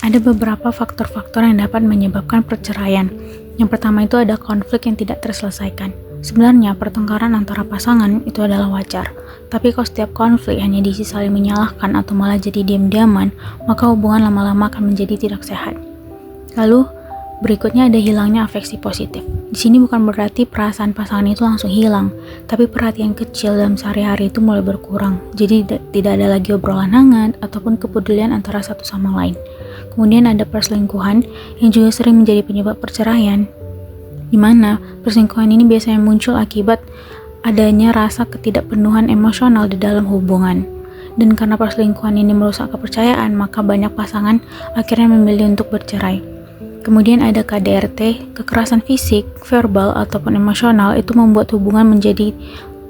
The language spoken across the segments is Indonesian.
Ada beberapa faktor-faktor yang dapat menyebabkan perceraian. Yang pertama itu ada konflik yang tidak terselesaikan. Sebenarnya pertengkaran antara pasangan itu adalah wajar, tapi kalau setiap konflik hanya diisi saling menyalahkan atau malah jadi diam-diaman, maka hubungan lama-lama akan menjadi tidak sehat. Lalu, berikutnya ada hilangnya afeksi positif. Di sini bukan berarti perasaan pasangan itu langsung hilang, tapi perhatian kecil dalam sehari-hari itu mulai berkurang. Jadi tidak ada lagi obrolan hangat ataupun kepedulian antara satu sama lain. Kemudian ada perselingkuhan yang juga sering menjadi penyebab perceraian, di mana perselingkuhan ini biasanya muncul akibat adanya rasa ketidakpenuhan emosional di dalam hubungan. Dan karena perselingkuhan ini merusak kepercayaan, maka banyak pasangan akhirnya memilih untuk bercerai. Kemudian ada KDRT, kekerasan fisik, verbal, ataupun emosional itu membuat hubungan menjadi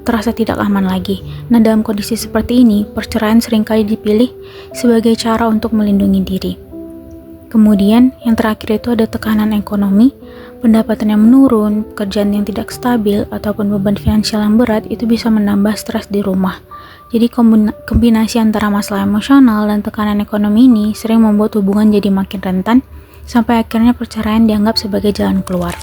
terasa tidak aman lagi. Nah, dalam kondisi seperti ini, perceraian seringkali dipilih sebagai cara untuk melindungi diri. Kemudian, yang terakhir itu ada tekanan ekonomi, pendapatan yang menurun, pekerjaan yang tidak stabil, ataupun beban finansial yang berat itu bisa menambah stres di rumah. Jadi kombinasi antara masalah emosional dan tekanan ekonomi ini sering membuat hubungan jadi makin rentan, sampai akhirnya perceraian dianggap sebagai jalan keluar.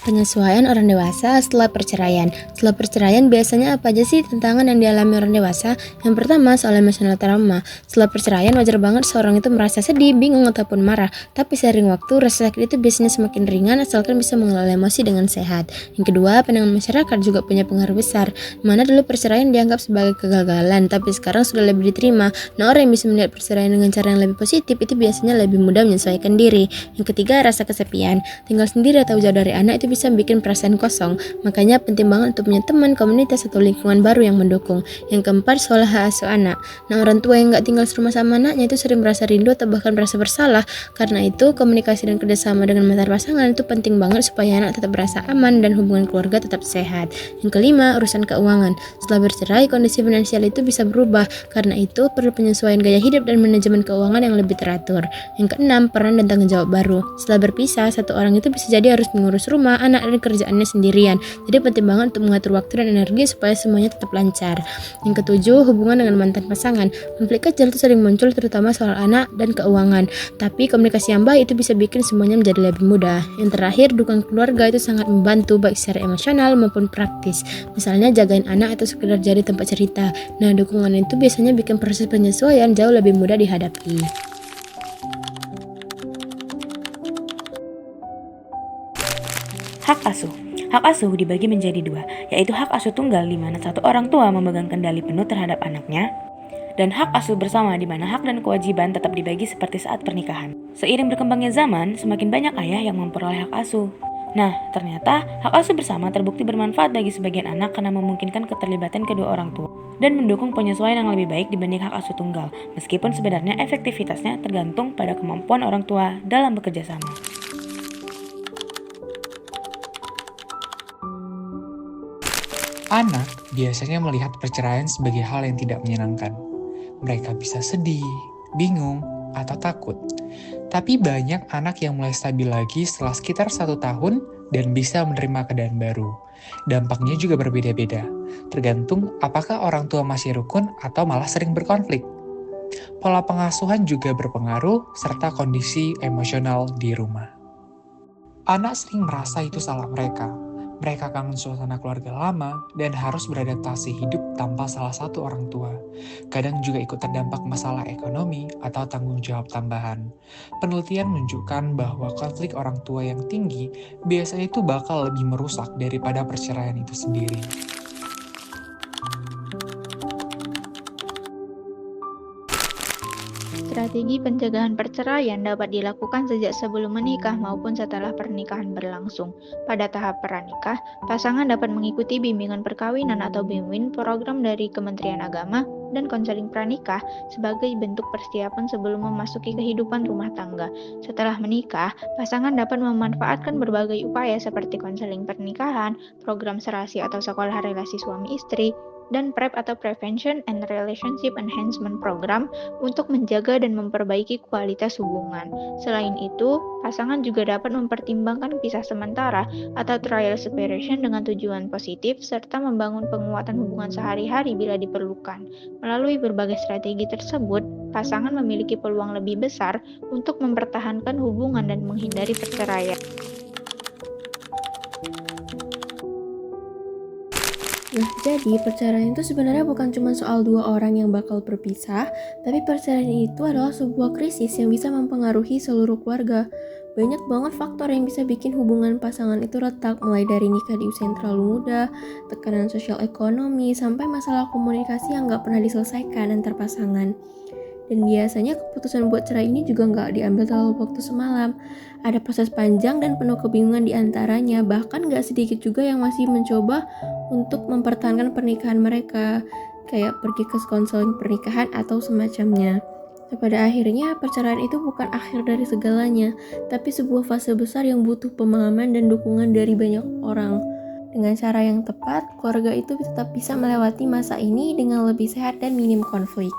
Penyesuaian orang dewasa setelah perceraian. Setelah perceraian biasanya apa aja sih tantangan yang dialami orang dewasa? Yang pertama, soal emosional trauma. Setelah perceraian wajar banget seorang itu merasa sedih, bingung, ataupun marah. Tapi seiring waktu, rasa sakit itu biasanya semakin ringan asalkan bisa mengelola emosi dengan sehat. Yang kedua, pandangan masyarakat juga punya pengaruh besar. Mana dulu perceraian dianggap sebagai kegagalan, tapi sekarang sudah lebih diterima. Nah, orang yang bisa melihat perceraian dengan cara yang lebih positif itu biasanya lebih mudah menyesuaikan diri. Yang ketiga, rasa kesepian. Tinggal sendiri atau jauh dari anak itu bisa bikin perasaan kosong, makanya penting banget untuk punya teman, komunitas, atau lingkungan baru yang mendukung. Yang keempat, soal hak asuh anak. Nah, orang tua yang nggak tinggal serumah sama anaknya itu sering merasa rindu atau bahkan merasa bersalah. Karena itu, komunikasi dan kerjasama dengan mantan pasangan itu penting banget supaya anak tetap merasa aman dan hubungan keluarga tetap sehat. Yang kelima, urusan keuangan. Setelah bercerai, kondisi finansial itu bisa berubah. Karena itu, perlu penyesuaian gaya hidup dan manajemen keuangan yang lebih teratur. Yang keenam, peran dan tanggung jawab baru. Setelah berpisah, satu orang itu bisa jadi harus mengurus rumah, anak, dan kerjaannya sendirian. Jadi penting banget untuk mengatur waktu dan energi supaya semuanya tetap lancar. Yang ketujuh, hubungan dengan mantan pasangan. Konflik kecil itu sering muncul terutama soal anak dan keuangan. Tapi komunikasi yang baik itu bisa bikin semuanya menjadi lebih mudah. Yang terakhir, dukungan keluarga itu sangat membantu baik secara emosional maupun praktis. Misalnya jagain anak atau sekedar jadi tempat cerita. Nah, dukungan itu biasanya bikin proses penyesuaian jauh lebih mudah dihadapi. Hak asuh. Hak asuh dibagi menjadi dua, yaitu hak asuh tunggal di mana satu orang tua memegang kendali penuh terhadap anaknya, dan hak asuh bersama di mana hak dan kewajiban tetap dibagi seperti saat pernikahan. Seiring berkembangnya zaman, semakin banyak ayah yang memperoleh hak asuh. Nah, ternyata hak asuh bersama terbukti bermanfaat bagi sebagian anak karena memungkinkan keterlibatan kedua orang tua dan mendukung penyesuaian yang lebih baik dibanding hak asuh tunggal, meskipun sebenarnya efektivitasnya tergantung pada kemampuan orang tua dalam bekerja sama. Anak biasanya melihat perceraian sebagai hal yang tidak menyenangkan. Mereka bisa sedih, bingung, atau takut. Tapi banyak anak yang mulai stabil lagi setelah sekitar 1 tahun dan bisa menerima keadaan baru. Dampaknya juga berbeda-beda, tergantung apakah orang tua masih rukun atau malah sering berkonflik. Pola pengasuhan juga berpengaruh serta kondisi emosional di rumah. Anak sering merasa itu salah mereka. Mereka kangen suasana keluarga lama dan harus beradaptasi hidup tanpa salah satu orang tua. Kadang juga ikut terdampak masalah ekonomi atau tanggung jawab tambahan. Penelitian menunjukkan bahwa konflik orang tua yang tinggi biasanya itu bakal lebih merusak daripada perceraian itu sendiri. Strategi pencegahan perceraian dapat dilakukan sejak sebelum menikah maupun setelah pernikahan berlangsung. Pada tahap pranikah, pasangan dapat mengikuti bimbingan perkawinan atau BIMWIN program dari Kementerian Agama dan konseling pranikah sebagai bentuk persiapan sebelum memasuki kehidupan rumah tangga. Setelah menikah, pasangan dapat memanfaatkan berbagai upaya seperti konseling pernikahan, program serasi atau sekolah relasi suami istri, dan PrEP atau Prevention and Relationship Enhancement Program untuk menjaga dan memperbaiki kualitas hubungan. Selain itu, pasangan juga dapat mempertimbangkan pisah sementara atau trial separation dengan tujuan positif serta membangun penguatan hubungan sehari-hari bila diperlukan. Melalui berbagai strategi tersebut, pasangan memiliki peluang lebih besar untuk mempertahankan hubungan dan menghindari perceraian. Nah, jadi perceraian itu sebenarnya bukan cuma soal dua orang yang bakal berpisah, tapi perceraian itu adalah sebuah krisis yang bisa mempengaruhi seluruh keluarga. Banyak banget faktor yang bisa bikin hubungan pasangan itu retak, mulai dari nikah di usia yang terlalu muda, tekanan sosial ekonomi, sampai masalah komunikasi yang nggak pernah diselesaikan antar pasangan. Dan biasanya keputusan buat cerai ini juga nggak diambil dalam waktu semalam. Ada proses panjang dan penuh kebingungan di antaranya, bahkan nggak sedikit juga yang masih mencoba untuk mempertahankan pernikahan mereka, kayak pergi ke konseling pernikahan atau semacamnya. Nah, pada akhirnya perceraian itu bukan akhir dari segalanya, tapi sebuah fase besar yang butuh pemahaman dan dukungan dari banyak orang. Dengan cara yang tepat, keluarga itu tetap bisa melewati masa ini dengan lebih sehat dan minim konflik.